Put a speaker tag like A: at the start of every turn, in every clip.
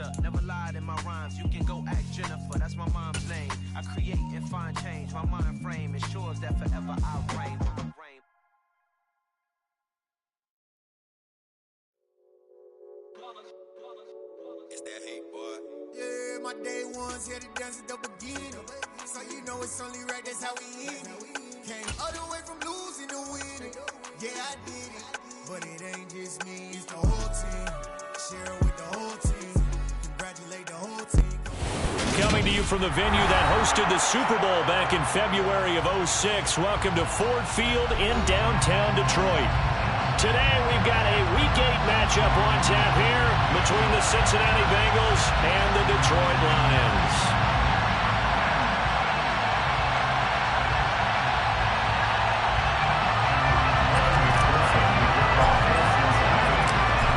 A: gangster, never lied in my rhymes. You can go ask Jennifer, that's my mom's name. I create and find change. My mind frame ensures that forever I reign.
B: It's that hate, boy.
C: Yeah, my day ones here to dance at the beginning. So you know it's only right, that's how we end it. Came all the way from losing to winning. Yeah, I did it. But it ain't just me, it's the whole team. Share with the whole team. Congratulate the whole team.
D: Coming to you from the venue that hosted the Super Bowl back in February of '06. Welcome to Ford Field in downtown Detroit. Today we've got a Week 8 matchup on tap here between the Cincinnati Bengals and the Detroit Lions.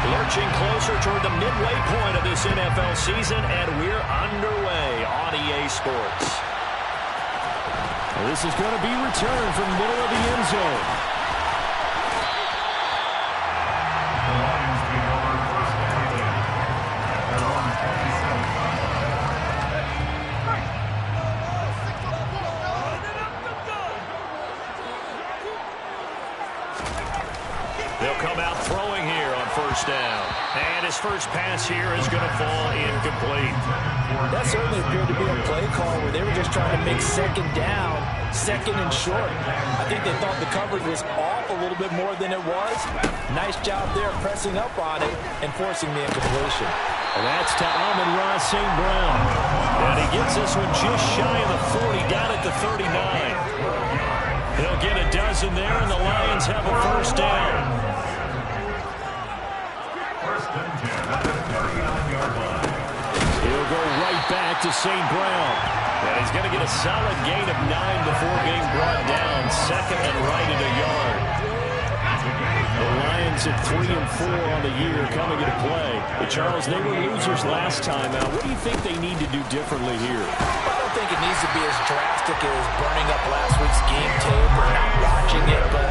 D: Lurching closer toward the midway point of this NFL season, and we're underway on EA Sports. This is going to be returned from the middle of the end zone. They'll come out throwing here on first down. And his first pass here is going to fall incomplete.
E: That certainly appeared to be a play call where they were just trying to make second down, second and short. I think they thought the coverage was off a little bit more than it was. Nice job there pressing up on it and forcing the incompletion.
D: And that's to Amon-Ra St. Brown. And he gets this one just shy of the 40, down at the 39. He'll get a dozen there, and the Lions have a first down. He'll go right back to St. Brown. And he's going to get a solid gain of 9 before being brought down. Second and right at a yard. The Lions at 3-4 on the year coming into play. But Charles, they were losers last time out. What do you think they need to do differently here?
E: I don't think it needs to be as drastic as burning up last week's game tape or not watching it, but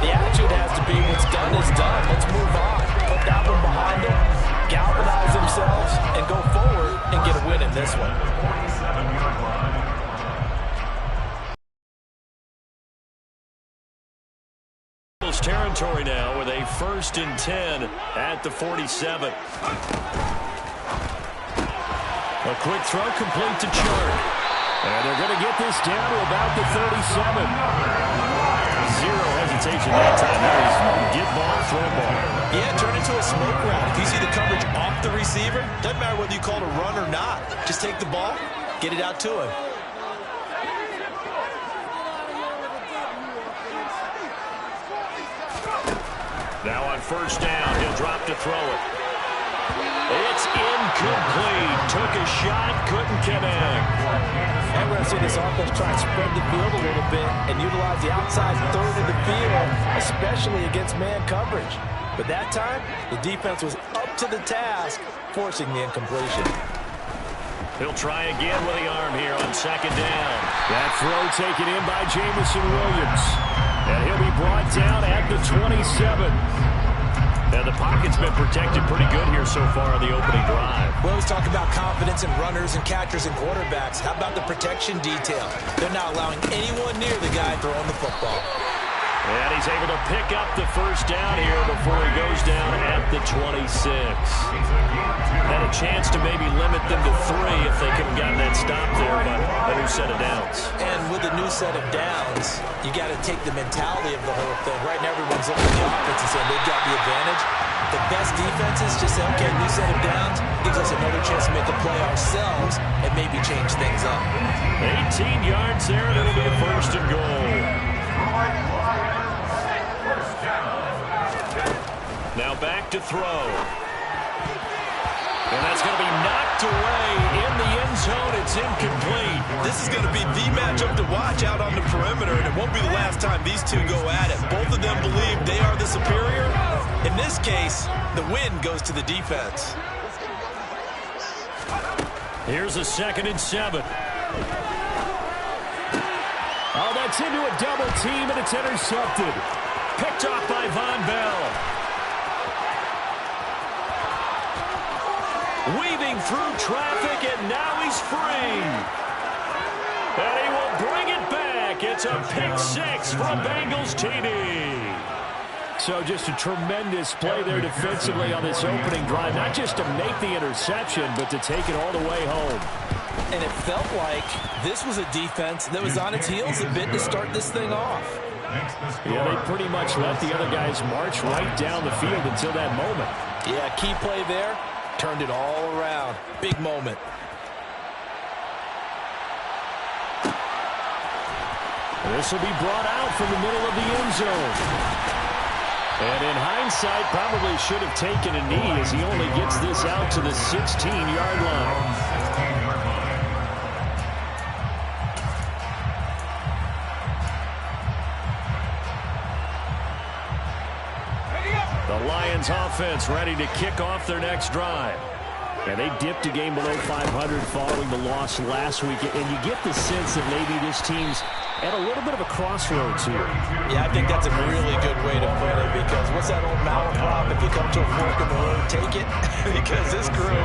E: the attitude has to be what's done is done. Let's move on. Put that one behind them, galvanize themselves, and go forward and get a win in this one.
D: Territory now with a 1st and 10 at the 47. A quick throw complete to Chart. And they're going to get this down to about the 37. Zero hesitation that time. There is get ball, throw ball.
F: Yeah, turn into a smoke route. If you see the coverage off the receiver, doesn't matter whether you call it a run or not. Just take the ball, get it out to him.
D: Now on first down, he'll drop to throw it. It's incomplete. Took a shot, couldn't connect.
E: And we're going to see this offense try and spread the field a little bit and utilize the outside third of the field, especially against man coverage. But that time, the defense was up to the task, forcing the incompletion.
D: He'll try again with the arm here on second down. That throw taken in by Jamison Williams. And he'll be brought down at the 27. And the pocket's been protected pretty good here so far on the opening drive.
F: We always talk about confidence in runners and catchers and quarterbacks. How about the protection detail? They're not allowing anyone near the guy throwing the football.
D: And he's able to pick up the first down here before he goes down at the 26. Had a chance to maybe limit them to 3 if they could have gotten that stop there, but a new set of downs.
F: And with a new set of downs, you got to take the mentality of the whole thing. Right now, everyone's looking at the offense and saying they've got the advantage. The best defenses just say, okay, new set of downs gives us another chance to make a play ourselves and maybe change things up.
D: 18 yards there, and it'll be a first and goal. Now back to throw. And that's going to be knocked away in the end zone. It's incomplete.
F: This is going to be the matchup to watch out on the perimeter, and it won't be the last time these two go at it. Both of them believe they are the superior. In this case, the win goes to the defense.
D: Here's a 2nd and 7. Oh, that's into a double team, and it's intercepted. Picked off by Von Bell. weaving through traffic, and now he's free. And he will bring it back. It's a pick six for a Bengals TD. So just a tremendous play there defensively on this opening drive. Not just to make the interception, but to take it all the way home.
E: And it felt like this was a defense that was on its heels a bit to start this thing off.
D: Yeah, they pretty much let the other guys march right down the field until that moment.
E: Yeah, key play there. Turned it all around. Big moment.
D: This will be brought out from the middle of the end zone. And in hindsight, probably should have taken a knee as he only gets this out to the 16-yard line. The Lions offense ready to kick off their next drive. And they dipped a game below 500 following the loss last week. And you get the sense that maybe this team's at a little bit of a crossroads here.
E: Yeah, I think that's a really good way to put it, because what's that old malaprop? If you come to a fork in the road, take it. Because this group,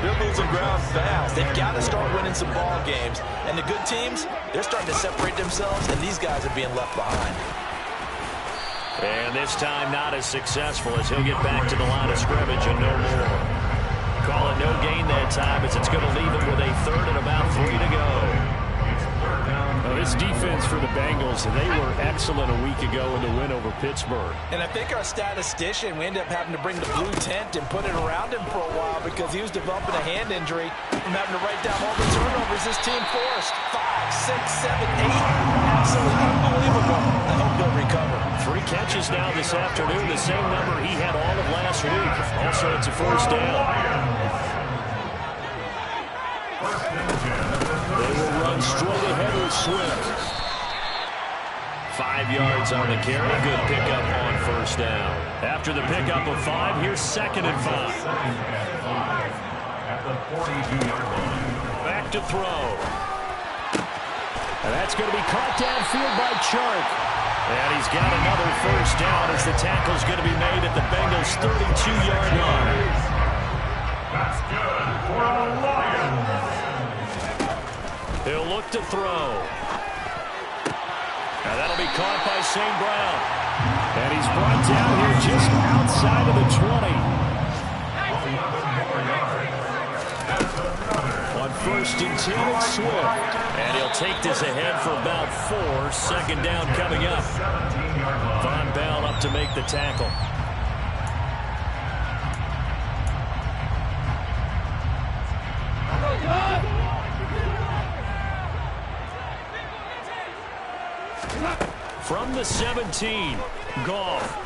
E: they're losing ground fast. They've got to start winning some ball games. And the good teams, they're starting to separate themselves, and these guys are being left behind.
D: And this time not as successful as he'll get back to the line of scrimmage and no more. Call it no gain that time as it's going to leave him with a third and about 3 to go. This defense for the Bengals, they were excellent a week ago in the win over Pittsburgh.
E: And I think our statistician, we ended up having to bring the blue tent and put it around him for a while because he was developing a hand injury from having to write down all the turnovers this team forced. 5, 6, 7, 8. Absolutely unbelievable. I hope they'll recover.
D: 3 catches now this afternoon, the same number he had all of last week. Also, it's a first down. They will run straight ahead with Swift. 5 yards on the carry. Good pickup on first down. After the pickup of 5, here's 2nd and 5. Back to throw. And that's going to be caught downfield by Chark. And he's got another first down as the tackle's going to be made at the Bengals' 32-yard line.
G: That's good for the Lions.
D: He'll look to throw. And that'll be caught by St. Brown. And he's brought down here just outside of the 20. On 1st and 10, it's Swift. And he'll take this ahead for about 4. 2nd down coming up. Von Bell up to make the tackle. From the 17, Goff.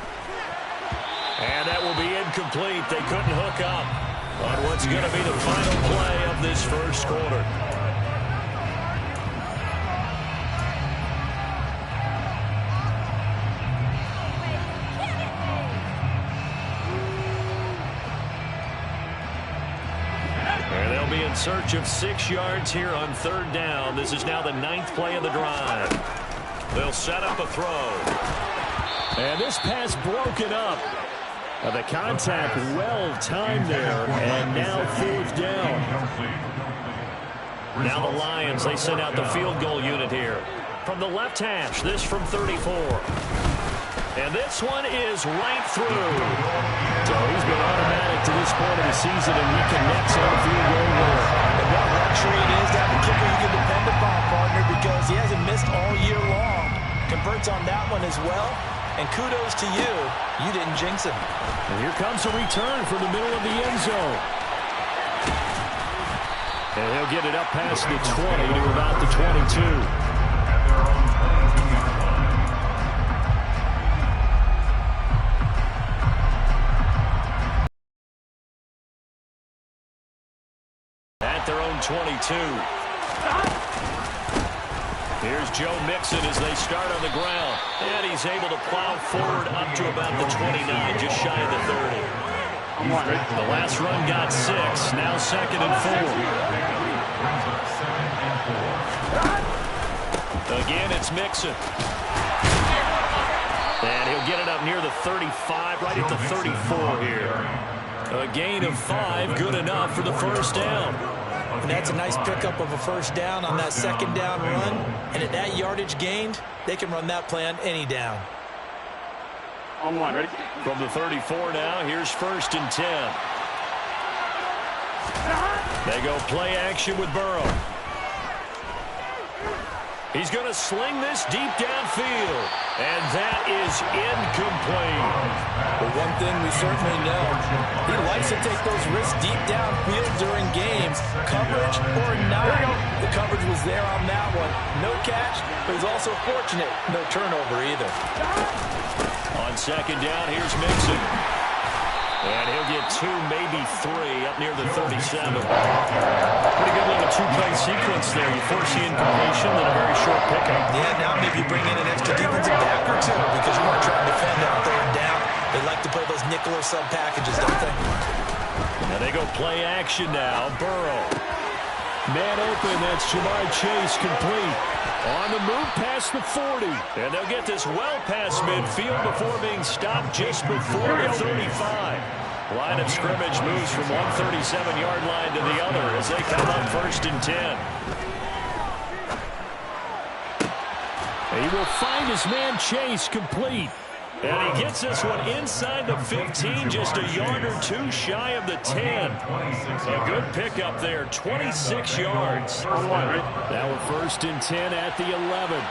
D: And that will be incomplete. They couldn't hook up on what's going to be the final play of this first quarter. And they'll be in search of 6 yards here on 3rd down. This is now the 9th play of the drive. They'll set up a throw. And this pass broken up. The contact well timed there. And now 4th down. Now the Lions, they send out the field goal unit here. From the left hash, this from 34. And this one is right through. So he's been automatic to this point of the season, and he connects on the field goal there.
E: And what luxury it is to have a kicker you can depend upon, partner, because he hasn't missed all year long. Converts on that one as well. And kudos to you. You didn't jinx him.
D: And here comes a return from the middle of the end zone. And he'll get it up past the 20 to about the 22. At their own 22. Here's Joe Mixon as they start on the ground. And he's able to plow forward up to about the 29, just shy of the 30. The last run got 6. Now 2nd and 4. Again, it's Mixon. And he'll get it up near the 35, right at the 34 here. A gain of 5, good enough for the first down.
F: And that's a nice pickup of a first down on that second down run. And at that yardage gained, they can run that play on any down.
G: On one, ready?
D: From the 34 now, here's 1st and 10. They go play action with Burrow. He's going to sling this deep downfield. And that is incomplete.
F: But one thing we certainly know, he likes to take those risks deep downfield during games, coverage or not. The coverage was there on that one. No catch, but he's also fortunate. No turnover either.
D: On second down, here's Mixon. And he'll get 2, maybe 3 up near the 37. Pretty good little two-play sequence there. You force the incompletion, then a very short pickup.
F: Yeah, now maybe bring in an extra defensive back or two because you want to try and defend on third down. They like to play those nickel or sub packages, don't they?
D: Now they go play action now. Burrow. Man open, that's Jamar Chase complete. On the move past the 40. And they'll get this well past midfield before being stopped just before the 35. Line of scrimmage moves from 137-yard line to the other as they come up 1st and 10. He will find his man Chase complete. And he gets this one inside the 15, just a yard or 2 shy of the 10. A good pickup there, 26 yards. Now we're 1st and 10 at the 11.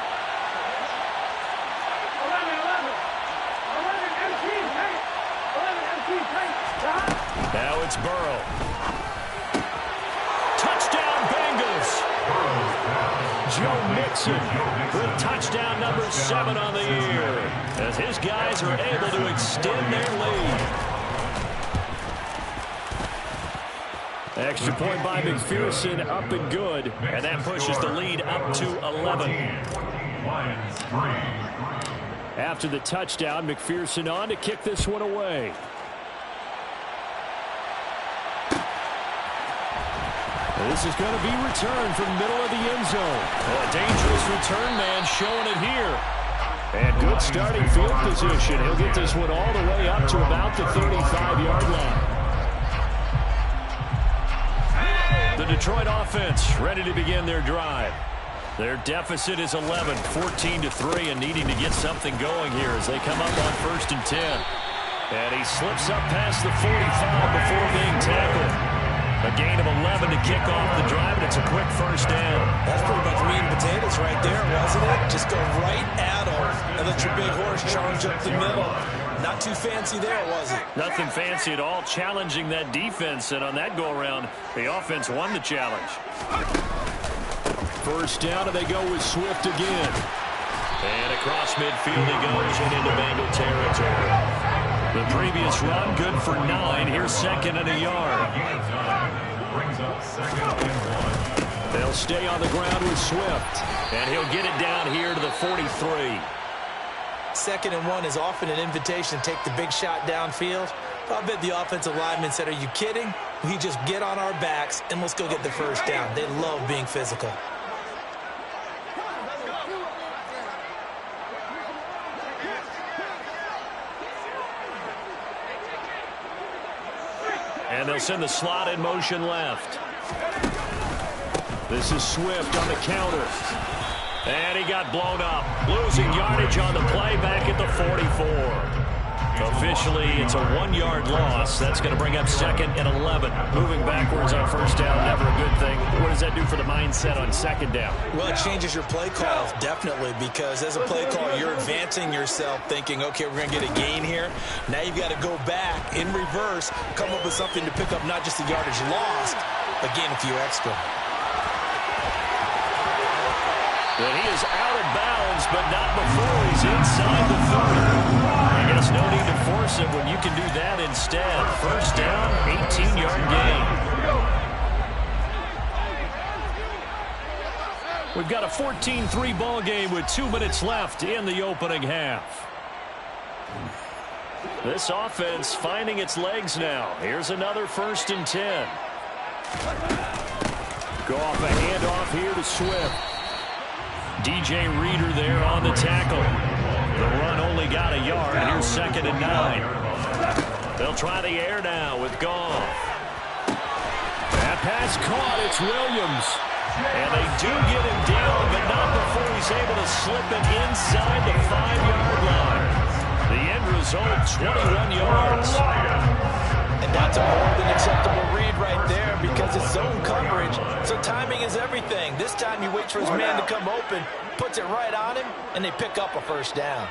D: Now it's Burrow. Touchdown, Bengals. Joe Mixon with touchdown number 7 on the year as his guys are able to extend their lead. Extra point by McPherson, up and good, and that pushes the lead up to 11. After the touchdown, McPherson on to kick this one away. This is going to be returned from the middle of the end zone. A dangerous return man showing it here. And good starting field position. He'll get this one all the way up to about the 35-yard line. The Detroit offense ready to begin their drive. Their deficit is 11, 14-3, and needing to get something going here as they come up on 1st and 10. And he slips up past the 45 before being tackled. A gain of 11 to kick off the drive, and it's a quick first down.
F: That's pretty much meat and potatoes right there, wasn't it? Just go right at him and let your big horse charge up the middle. Not too fancy there, was it?
D: Nothing fancy at all, challenging that defense, and on that go-around, the offense won the challenge. First down, and they go with Swift again. And across midfield he goes and into Bengal territory. The previous run, good for 9. Here's 2nd and a yard. They'll stay on the ground with Swift. And he'll get it down here to the 43.
F: 2nd and 1 is often an invitation to take the big shot downfield. I bet the offensive lineman said, are you kidding? We just get on our backs and let's go get the first down. They love being physical.
D: And they'll send the slot in motion left. This is Swift on the counter. And he got blown up. Losing yardage on the play back at the 44. Officially, it's a 1-yard loss. That's going to bring up 2nd and 11. Moving backwards on first down, never a good thing. What does that do for the mindset on 2nd down?
F: Well, it changes your play calls, definitely, because as a play caller, you're advancing yourself thinking, okay, we're going to get a gain here. Now you've got to go back in reverse, come up with something to pick up not just the yardage lost, but gain a few extra.
D: And he is out of bounds, but not before he's inside the 30. I guess no need to force him when you can do that instead. First down, 18-yard gain. We've got a 14-3 ball game with 2 minutes left in the opening half. This offense finding its legs now. Here's another 1st and 10. Go off a handoff here to Swift. DJ Reader there on the tackle. The run only got a yard. Here's 2nd and 9. They'll try the air now with Goff. That pass caught. It's Williams. And they do get him down, but not before he's able to slip it inside the 5-yard line. The end result, 21 yards.
E: And that's a more than acceptable read right there because it's zone coverage, so timing is everything. This time he waits for his man to come open, puts it right on him, and they pick up a first down.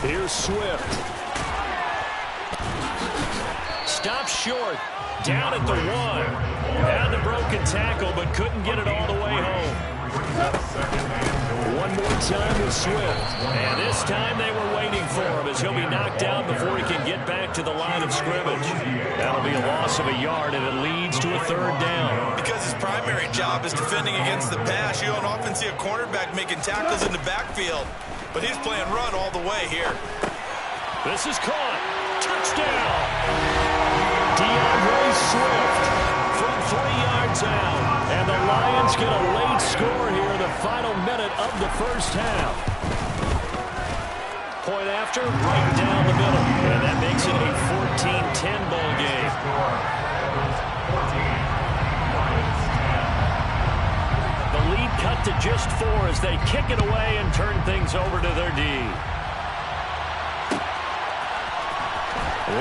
D: Here's Swift. Stopped short. Down at the 1. Had the broken tackle, but couldn't get it all the way home. One more time with Swift. And this time they were waiting for him as he'll be knocked down before he can get back to the line of scrimmage. That'll be a loss of a yard, and it leads to a 3rd down.
B: Because his primary job is defending against the pass, you don't often see a cornerback making tackles in the backfield. But he's playing run all the way here.
D: This is caught. Touchdown. DeAndre Swift from 3 yards out. And the Lions get a late score here in the final minute of the first half. Point after, right down the middle. And that makes it a 14-10 ball game. The lead cut to just 4 as they kick it away and turn things over to their D.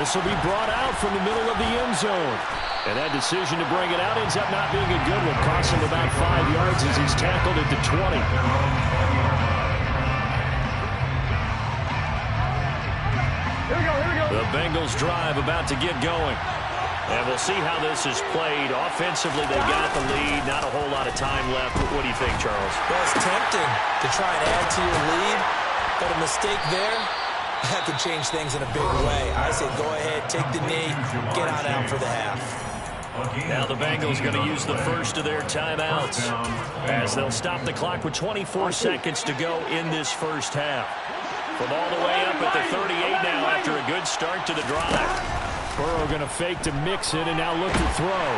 D: This will be brought out from the middle of the end zone. And that decision to bring it out ends up not being a good one. Costs him about 5 yards as he's tackled at the 20. The Bengals drive about to get going. And we'll see how this is played. Offensively, they got the lead. Not a whole lot of time left. What do you think, Charles?
E: Well, it's tempting to try and add to your lead, but a mistake there, that could change things in a big way. I say go ahead, take the knee, get on out for the half.
D: Now the Bengals going to use the first of their timeouts as they'll stop the clock with 24 seconds to go in this first half. From all the way up at the 38 now after a good start to the drive. Burrow going to fake to mix it and now look to throw.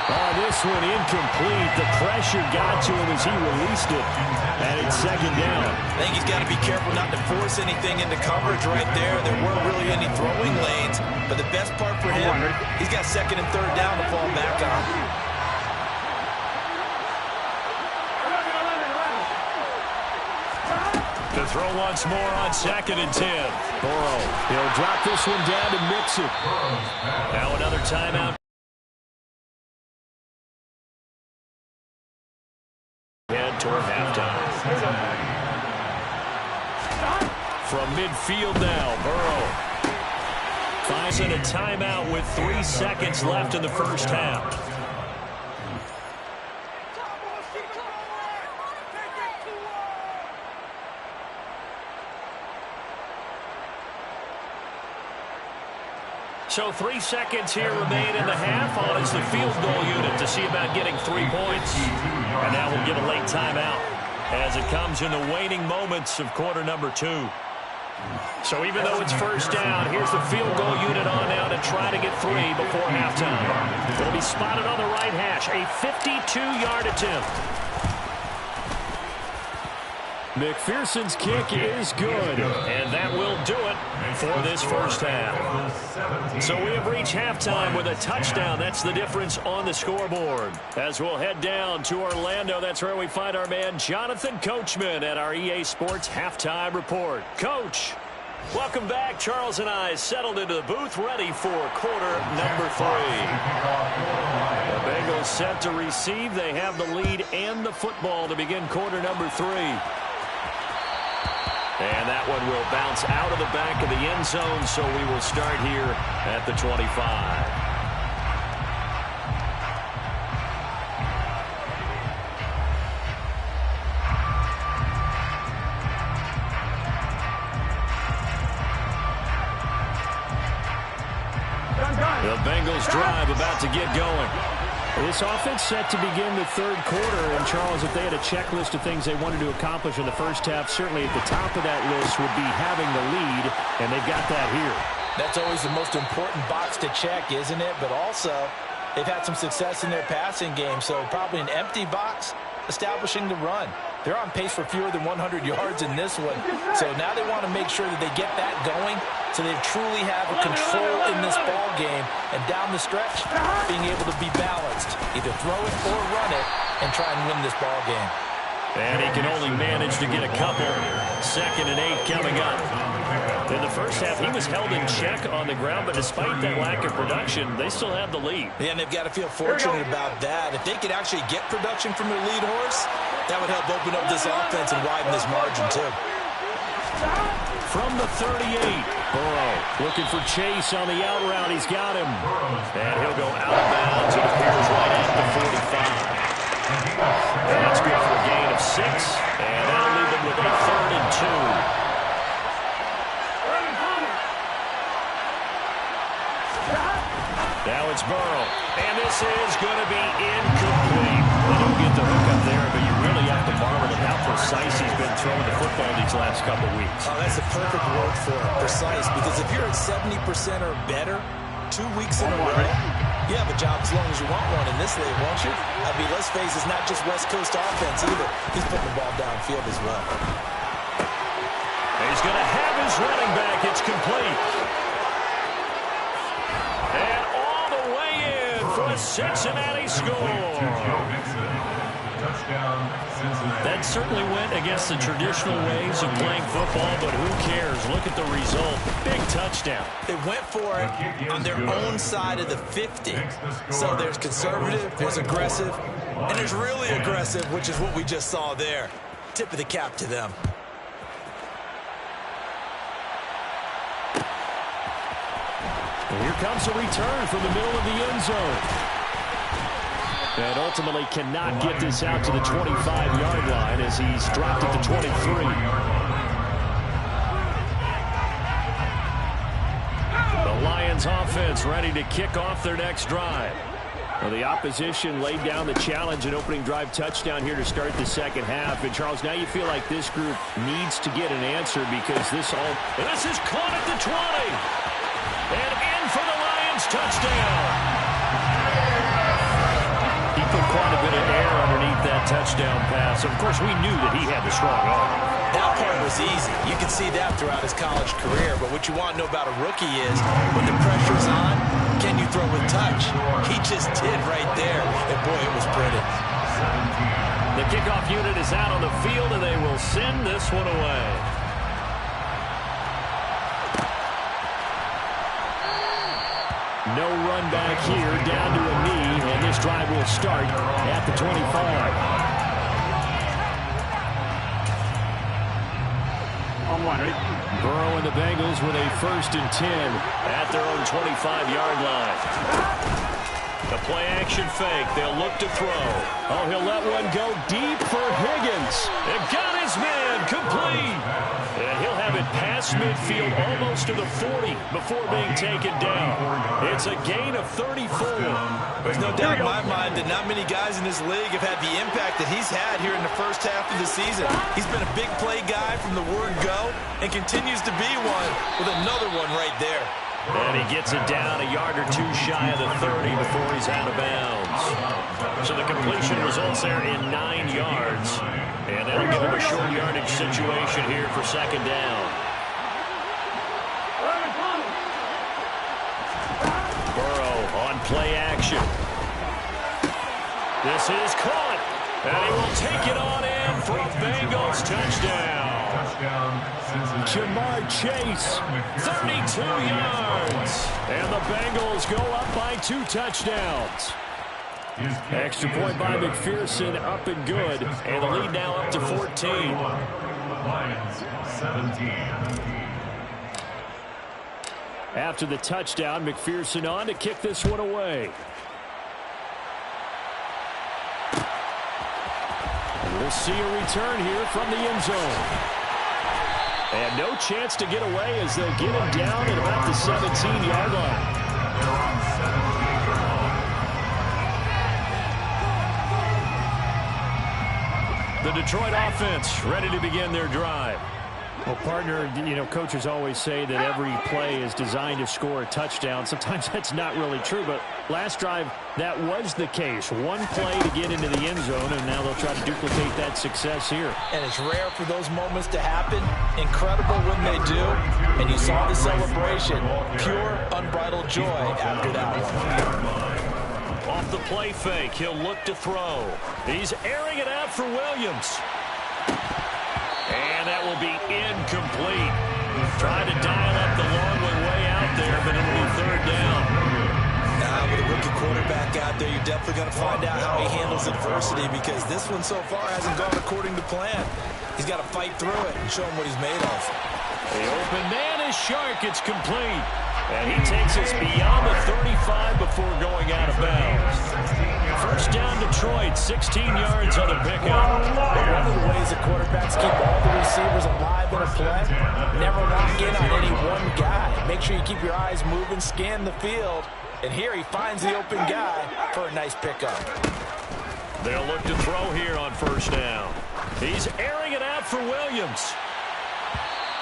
D: Oh, this one incomplete. The pressure got to him as he released it. And it's 2nd down.
B: I think he's got to be careful not to force anything into coverage right there. There weren't really any throwing lanes. But the best part for him, he's got 2nd and 3rd down to fall back on.
D: To throw once more on 2nd and 10. Burrow, he'll drop this one down to mix it. Now another timeout. Head toward halftime. From midfield now, Burrow finds in a timeout with 3 seconds left in the first half. So 3 seconds here remain in the half on as the field goal unit to see about getting 3 points. And now we'll get a late timeout as it comes in the waning moments of quarter number 2. So even though it's first down, here's the field goal unit on now to try to get 3 before halftime. It'll be spotted on the right hash, a 52-yard attempt. McPherson's kick is good, and that will do it for this first half. So we have reached halftime with a touchdown. That's the difference on the scoreboard. As we'll head down to Orlando, that's where we find our man Jonathan Coachman at our EA Sports Halftime Report. Coach, welcome back. Charles and I settled into the booth ready for quarter number 3. The Bengals set to receive. They have the lead and the football to begin quarter number 3. And that one will bounce out of the back of the end zone, so we will start here at the 25. The Bengals drive about to get going. This offense set to begin the 3rd quarter. And, Charles, if they had a checklist of things they wanted to accomplish in the first half, certainly at the top of that list would be having the lead, and they've got that here.
E: That's always the most important box to check, isn't it? But also, they've had some success in their passing game, so probably an empty box establishing the run. They're on pace for fewer than 100 yards in this one. So now they want to make sure that they get that going so they truly have a control in this ball game. And down the stretch, being able to be balanced. Either throw it or run it and try and win this ball game.
D: And he can only manage to get a couple. 2nd and 8 coming up. In the first half, he was held in check on the ground, but despite that lack of production, they still have the lead.
E: Yeah, and they've got to feel fortunate about that. If they could actually get production from their lead horse, that would help open up this offense and widen this margin, too.
D: From the 38, Burrow looking for Chase on the out route. He's got him. And he'll go out of bounds. It appears right at the 45. And that's good for a gain of 6. And that'll leave them with a 3rd and 2. Now it's Burrow. And this is going to be incomplete. They don't get the hook up there, but you really have to marvel at how precise he's been throwing the football these last couple weeks.
E: Oh, that's a perfect word for it, precise, because if you're at 70% or better 2 weeks in a row, you have a job as long as you want one in this league, won't you? I mean, let's face it, it's not just West Coast offense either. He's putting the ball downfield as well.
D: He's going to have his running back. It's complete. And all the way in for a Cincinnati score. That certainly went against the traditional ways of playing football, but who cares? Look at the result. Big touchdown.
E: They went for it on their own side of the 50. So there's conservative, there's aggressive, and there's really aggressive, which is what we just saw there. Tip of the cap to them.
D: And here comes a return from the middle of the end zone. And ultimately cannot get this out to the 25-yard line as he's dropped at the 23. The Lions offense ready to kick off their next drive. Well, the opposition laid down the challenge, an opening drive touchdown here to start the second half. And, Charles, now you feel like this group needs to get an answer because this is caught at the 20. And in for the Lions touchdown. He put quite a bit of air underneath that touchdown pass. Of course, we knew that he had the strong arm.
E: That part was easy. You can see that throughout his college career. But what you want to know about a rookie is when the pressure's on, can you throw with touch? He just did right there. And, boy, it was pretty.
D: The kickoff unit is out on the field, and they will send this one away. No run back here, down to a knee, and this drive will start at the 25.
G: On one, ready?
D: Burrow and the Bengals with a 1st and 10 at their own 25-yard line. The play-action fake. They'll look to throw. Oh, he'll let one go deep for Higgins. They've got his man complete. And he'll have it past midfield almost to the 40 before being taken down. It's a gain of 34.
E: There's no doubt in my mind that not many guys in this league have had the impact that he's had here in the first half of the season. He's been a big play guy from the word go and continues to be one with another one right there.
D: And he gets it down a yard or two shy of the 30 before he's out of bounds. So the completion results there in 9 yards. And that'll give him a short yardage situation here for 2nd down. Burrow on play action. This is caught. And he will take it on in for a Bengals touchdown. Jamar Chase, 32 yards. And the Bengals go up by 2 touchdowns. Extra point by McPherson, up and good. And the lead now up to 14.
H: Lions, 17.
D: After the touchdown, McPherson on to kick this one away. We'll see a return here from the end zone. And no chance to get away as they'll get him down at about the 17-yard line. The Detroit offense ready to begin their drive. Well, partner, coaches always say that every play is designed to score a touchdown. Sometimes that's not really true, but last drive, that was the case. One play to get into the end zone, and now they'll try to duplicate that success here.
E: And it's rare for those moments to happen. Incredible when they do. And you saw the celebration. Pure, unbridled joy after that one.
D: Off the play fake, he'll look to throw. He's airing it out for Williams. And that will be incomplete. Trying to dial up the long way out there, but it'll be third down.
E: With a rookie quarterback out there, you're definitely going to find out how he handles adversity, because this one so far hasn't gone according to plan. He's got to fight through it and show him what he's made of.
D: The open man is Shark. It's complete. And he takes us beyond the 35 before going out of bounds. First down, Detroit, 16 yards on the pickup.
E: One of the ways the quarterbacks keep all the receivers alive in a play, never lock in on any one guy. Make sure you keep your eyes moving, scan the field. And here he finds the open guy for a nice pickup.
D: They'll look to throw here on first down. He's airing it out for Williams.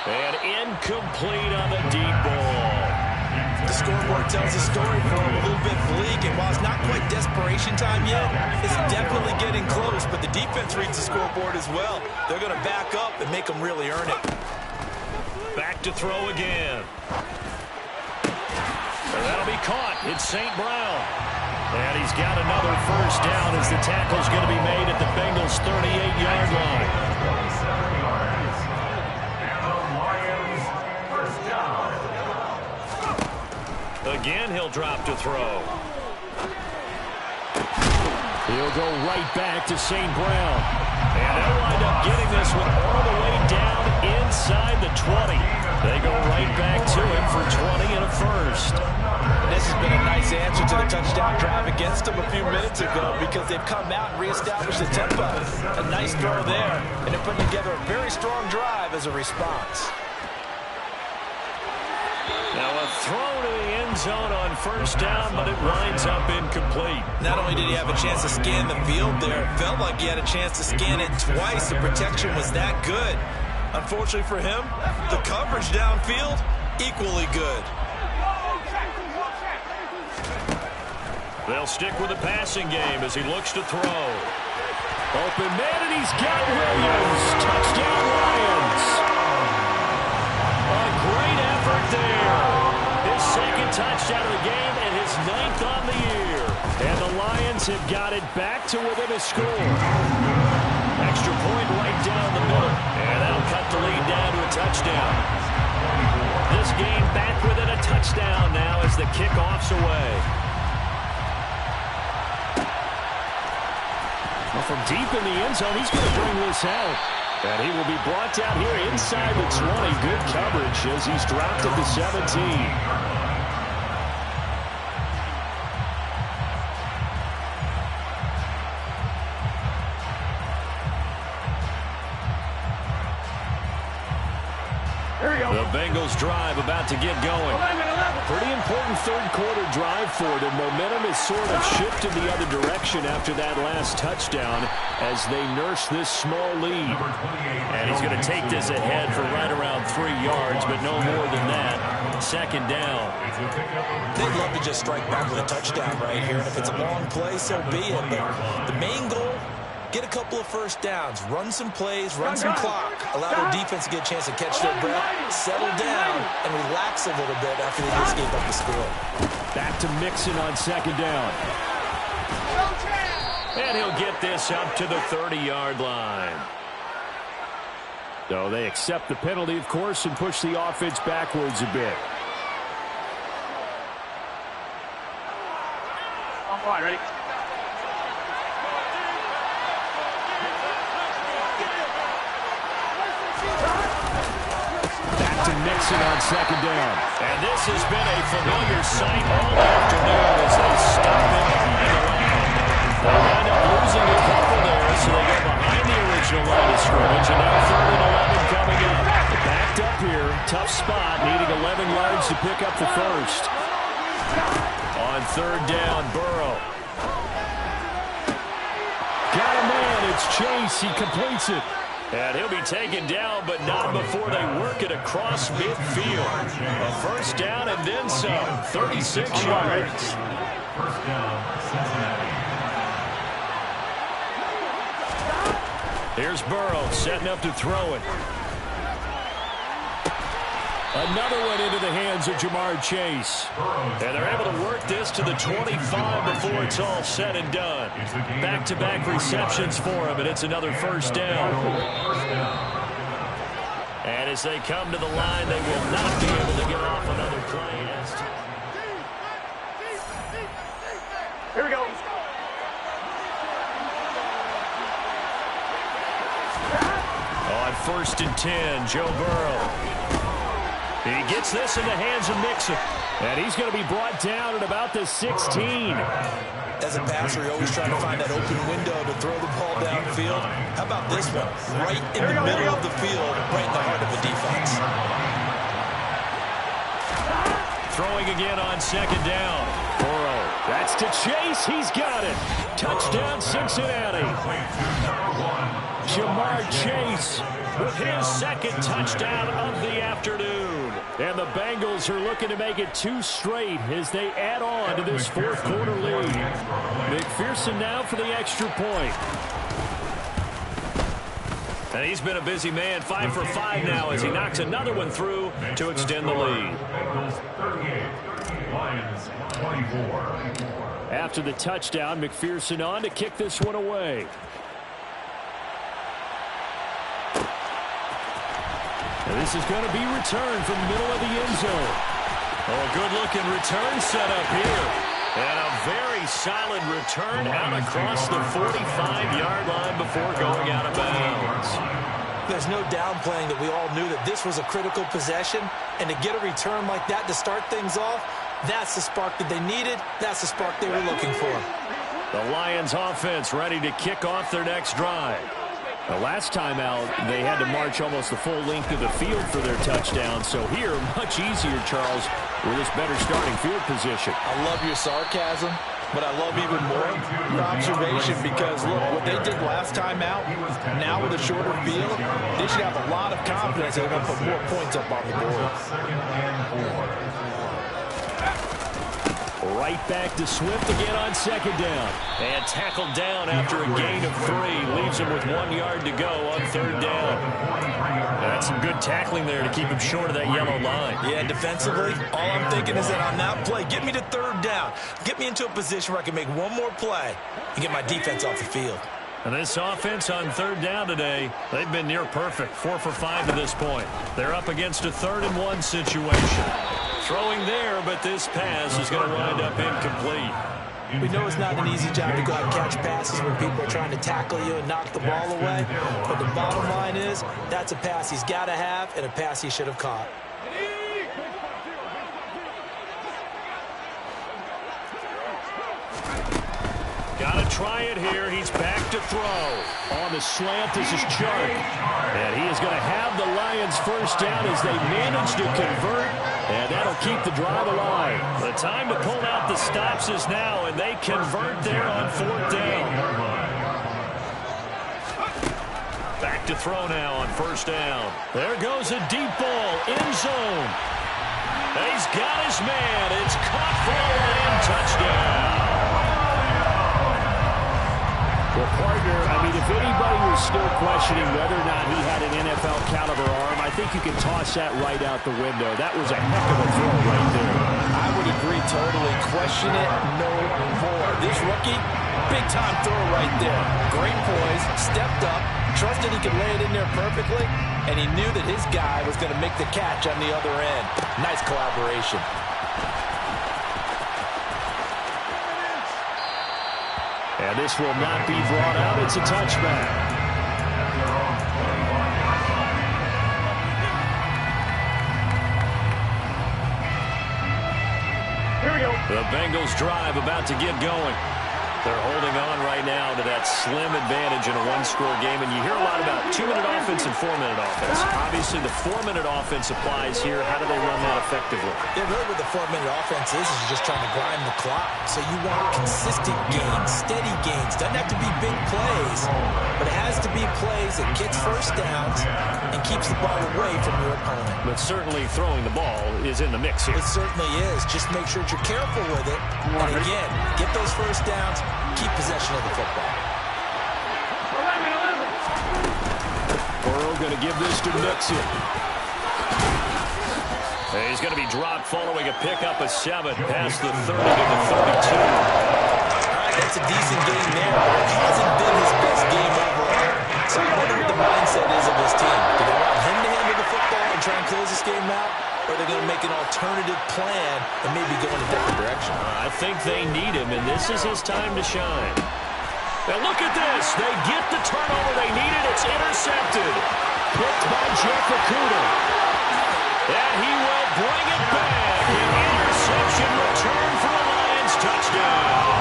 D: And incomplete on the deep ball.
E: The scoreboard tells a story for him, a little bit bleak, and while it's not quite desperation time yet, it's definitely getting close, but the defense reads the scoreboard as well. They're going to back up and make them really earn it.
D: Back to throw again. That'll be caught. It's St. Brown. And he's got another first down as the tackle's going to be made at the Bengals' 38-yard line. Again, he'll drop to throw. He'll go right back to St. Brown. And they'll wind up getting this one all the way down inside the 20. They go right back to him for 20 and a first.
E: This has been a nice answer to the touchdown drive against them a few minutes ago, because they've come out and reestablished the tempo. A nice throw there, and they're putting together a very strong drive as a response.
D: Now a throw to the end zone on first down, but it winds up incomplete.
E: Not only did he have a chance to scan the field there, it felt like he had a chance to scan it twice. The protection was that good. Unfortunately for him, the coverage downfield, equally good.
D: They'll stick with the passing game as he looks to throw. Open man, and he's got Williams. Touchdown, Lions. A great effort there. His second touchdown of the game and his 9th on the year. And the Lions have got it back to within a score. Extra point right down the middle. And that'll cut the lead down to a touchdown. This game back within a touchdown now as the kickoff's away. Well, from deep in the end zone, he's going to bring this out. And he will be brought down here inside the 20. Good coverage as he's dropped at the 17. The Bengals drive about to get going. Pretty important third quarter drive for them. Momentum has sort of shifted the other direction after that last touchdown as they nurse this small lead. And he's going to take this ahead for right around 3 yards, but no more than that. Second down.
E: They'd love to just strike back with a touchdown right here, and if it's a long play, so be it. But the main goal, get a couple of first downs, run some plays, run some clock, allow their defense to get a chance to catch their breath, settle down, and relax a little bit after they just gave up the score.
D: Back to Mixon on second down. And he'll get this up to the 30-yard line. So they accept the penalty, of course, and push the offense backwards a bit.
G: All right, ready?
D: Mixon on second down. And this has been a familiar sight all afternoon as they stop him behind the line. They wind up losing a couple there, so they go behind the original line of scrimmage, and now 3rd and 11 coming up. Backed up here, tough spot, needing 11 yards to pick up the first. On 3rd down, Burrow. Got a man, it's Chase, he completes it. And he'll be taken down, but not before they work it across midfield. A first down and then some. 36 yards.
H: First down, Cincinnati.
D: Here's Burrow setting up to throw it. Another one into the hands of Jamar Chase. And they're able to work this to the 25 before it's all said and done. Back-to-back receptions for him, and it's another first down. And as they come to the line, they will not be able to get off another play.
G: Here we go.
D: On 1st and 10, Joe Burrow. He gets this in the hands of Mixon. And he's going to be brought down at about the 16.
F: As a passer, you're always trying to find that open window to throw the ball downfield. How about this one? Right in the middle of the field, right in the heart of the defense.
D: Throwing again on 2nd down. Burrow, that's to Chase. He's got it. Touchdown, Cincinnati. Jamar Chase with his 2nd touchdown of the afternoon. And the Bengals are looking to make it 2 straight as they add on to this 4th quarter lead. McPherson now for the extra point. And he's been a busy man, 5 for 5 now as he knocks another one through to extend the lead.
H: Lions 24.
D: After the touchdown, McPherson on to kick this one away. And this is going to be returned from the middle of the end zone. Oh, good-looking return set up here. And a very solid return out across the 45-yard line before going out of bounds.
F: There's no downplaying that we all knew that this was a critical possession, and to get a return like that to start things off, that's the spark that they needed. That's the spark they were looking for.
D: The Lions offense ready to kick off their next drive. The last time out, they had to march almost the full length of the field for their touchdown. So here, much easier, Charles, with this better starting field position.
F: I love your sarcasm, but I love even more your observation because, look, what they did last time out, now with a shorter field, they should have a lot of confidence they're going to put more points up on the board.
D: Right back to Swift again on 2nd down. And tackled down after a gain of 3. Leaves him with 1 yard to go on 3rd down. That's some good tackling there to keep him short of that yellow line.
F: Yeah, defensively, all I'm thinking is that on that play, get me to 3rd down. Get me into a position where I can make one more play and get my defense off the field.
D: And this offense on 3rd down today, they've been near perfect. 4 for 5 to this point. They're up against a 3rd and 1 situation. Throwing there, but this pass is going to wind up incomplete.
F: We know it's not an easy job to go out and catch passes when people are trying to tackle you and knock the ball away. But the bottom line is, that's a pass he's got to have and a pass he should have caught.
D: Got to try it here. He's back to throw. On the slant, this is Chark. And he is going to have the Lions first down as they manage to convert. And that'll keep the drive alive. The time to pull out the stops is now, and they convert there on 4th down. Back to throw now on 1st down. There goes a deep ball, end zone. He's got his man. It's caught for a Lion touchdown. Well, partner, I mean, if anybody was still questioning whether or not he had an NFL-caliber arm, I think you can toss that right out the window. That was a heck of a throw right there.
F: I would agree totally. Question it no more. This rookie, big-time throw right there. Great poise, stepped up, trusted he could lay it in there perfectly, and he knew that his guy was going to make the catch on the other end. Nice collaboration.
D: And this will not be brought out. It's a touchback.
G: Here we go.
D: The Bengals drive about to get going. They're holding on right now to that slim advantage in a one-score game, and you hear a lot about 2-minute offense and 4-minute offense. Obviously, the 4-minute offense applies here. How do they run that effectively?
E: Yeah, really what the 4-minute offense is just trying to grind the clock. So you want consistent gains, steady gains. Doesn't have to be big plays, but it has to be plays that gets first downs and keeps the ball away from your opponent.
D: But certainly throwing the ball is in the mix here.
E: It certainly is. Just make sure that you're careful with it. And again, get those first downs, keep possession of the football.
D: Burrow going to give this to Mixon. He's going to be dropped following a pickup of 7 past the 30 to the 32.
E: That's a decent game there, but it hasn't been his best game overall. So I wonder what the mindset is of his team. Do they want him to handle the football and try and close this game out? Or are they going to make an alternative plan and maybe go in a different direction?
D: I think they need him, and this is his time to shine. Now look at this. They get the turnover they needed. It's intercepted. Picked by Jeff Okuda. And he will bring it back. An interception return for the Lions. Touchdown.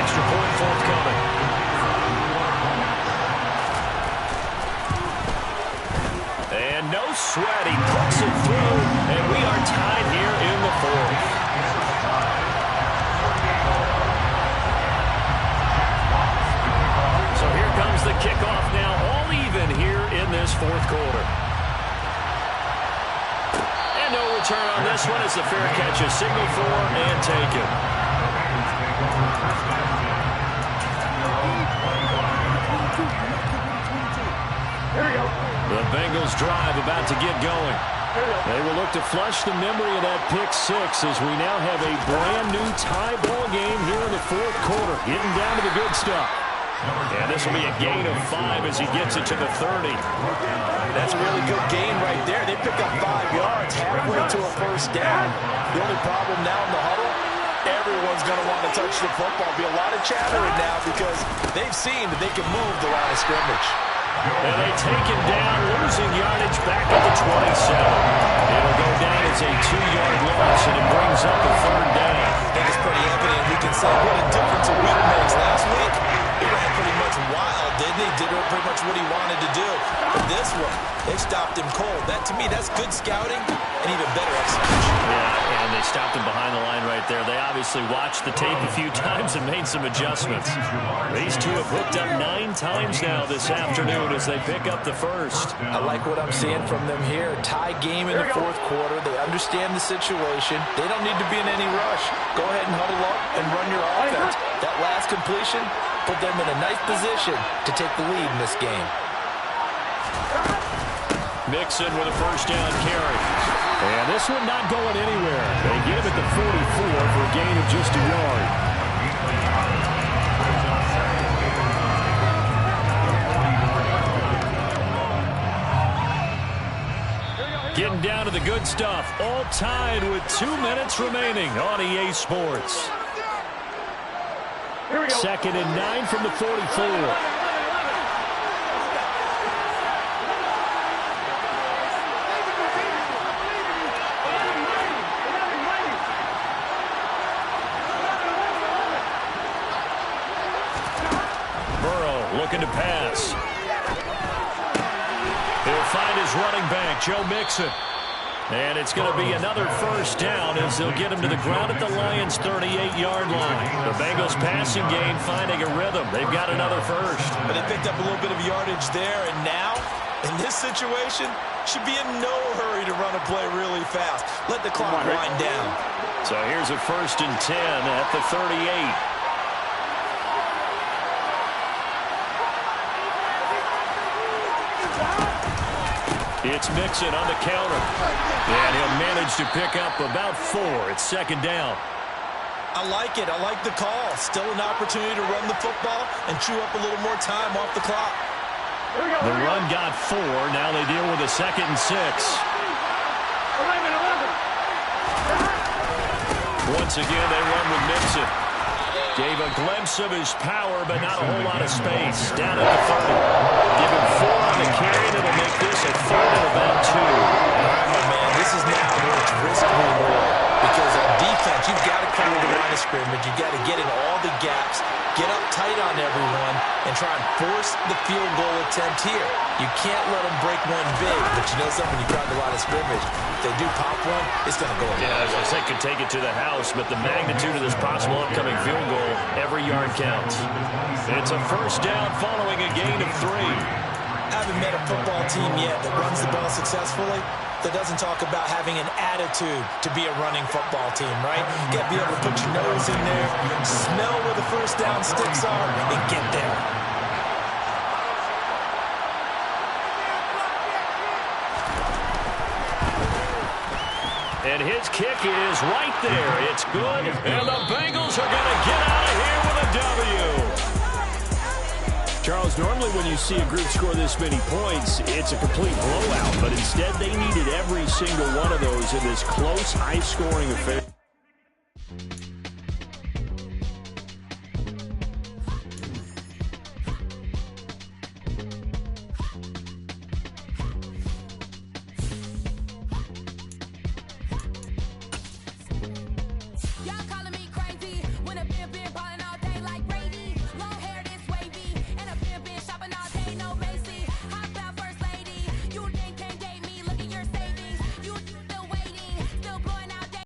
D: Extra point forthcoming. And no sweat. He puts it through. And we are tied here in the 4th. So here comes the kickoff now. All even here in this 4th quarter. And no return on this one as the fair catch is signaled for and taken. The Bengals drive about to get going. They will look to flush the memory of that pick 6 as we now have a brand new tie ball game here in the 4th quarter. Getting down to the good stuff. And this will be a gain of 5 as he gets it to the 30.
E: That's a really good gain right there. They pick up 5 yards halfway to a first down. The only problem now in the huddle, everyone's going to want to touch the football. Be a lot of chattering now because they've seen that they can move the line of scrimmage.
D: And they take him down, losing yardage back at the 27. It'll go down as a 2-yard loss, and it brings up a 3rd down.
E: I think it's pretty evident. We can say what a difference a week makes. Last week, he ran pretty much wild, didn't he? Did pretty much what he wanted to do. But this one, they stopped him cold. That, to me, that's good scouting and even better execution.
D: Yeah, and they stopped him behind the line right there. They obviously watched the tape a few times and made some adjustments. These two have hooked up 9 times now this afternoon as they pick up the first.
E: I like what I'm seeing from them here. Tie game in the 4th quarter. They understand the situation. They don't need to be in any rush. Go ahead and huddle up and run your offense. That last completion put them in a nice position to take the lead in this game.
D: Mixon with a first down carry. And this one not going anywhere. They get him at the 44 for a gain of just a yard. Getting down to the good stuff. All tied with 2 minutes remaining on EA Sports. 2nd and 9 from the 44. Looking to pass. He'll find his running back, Joe Mixon. And it's going to be another first down as they'll get him to the ground at the Lions' 38-yard line. The Bengals passing game finding a rhythm. They've got another first.
E: But they picked up a little bit of yardage there, and now, in this situation, should be in no hurry to run a play really fast. Let the clock wind down.
D: So here's a 1st and 10 at the 38. It's Mixon on the counter. And he'll manage to pick up about 4. It's 2nd down.
E: I like it. I like the call. Still an opportunity to run the football and chew up a little more time off the clock.
D: The run got 4. Now they deal with a 2nd and 6. Once again, they run with Mixon. Gave a glimpse of his power, but not a whole lot of space. Down at the 30. Give him 4 on the carry, and it'll make this a 3rd and about 2.
E: All right, my man, this is now where it's risk reward. Because on defense, you've got to cover the line of
F: of scrimmage. You got to get in all the gaps, get up tight on everyone, and try and force the field goal attempt here. You can't let them break one big, but you know something, when you crowd the line of scrimmage, if they do pop one, it's going to go away.
D: Yeah, as I said, could take it to the house, but the magnitude of this possible upcoming field goal, every yard counts. It's a first down following a gain of 3.
F: I haven't met a football team yet that runs the ball successfully that doesn't talk about having an attitude to be a running football team, right? You got to be able to put your nose in there, smell where the first down sticks are, and get there.
D: And his kick is right there. It's good, and the Bengals are going to get out of here with a W. Charles, normally when you see a group score this many points, it's a complete blowout. But instead, they needed every single one of those in this close, high-scoring affair.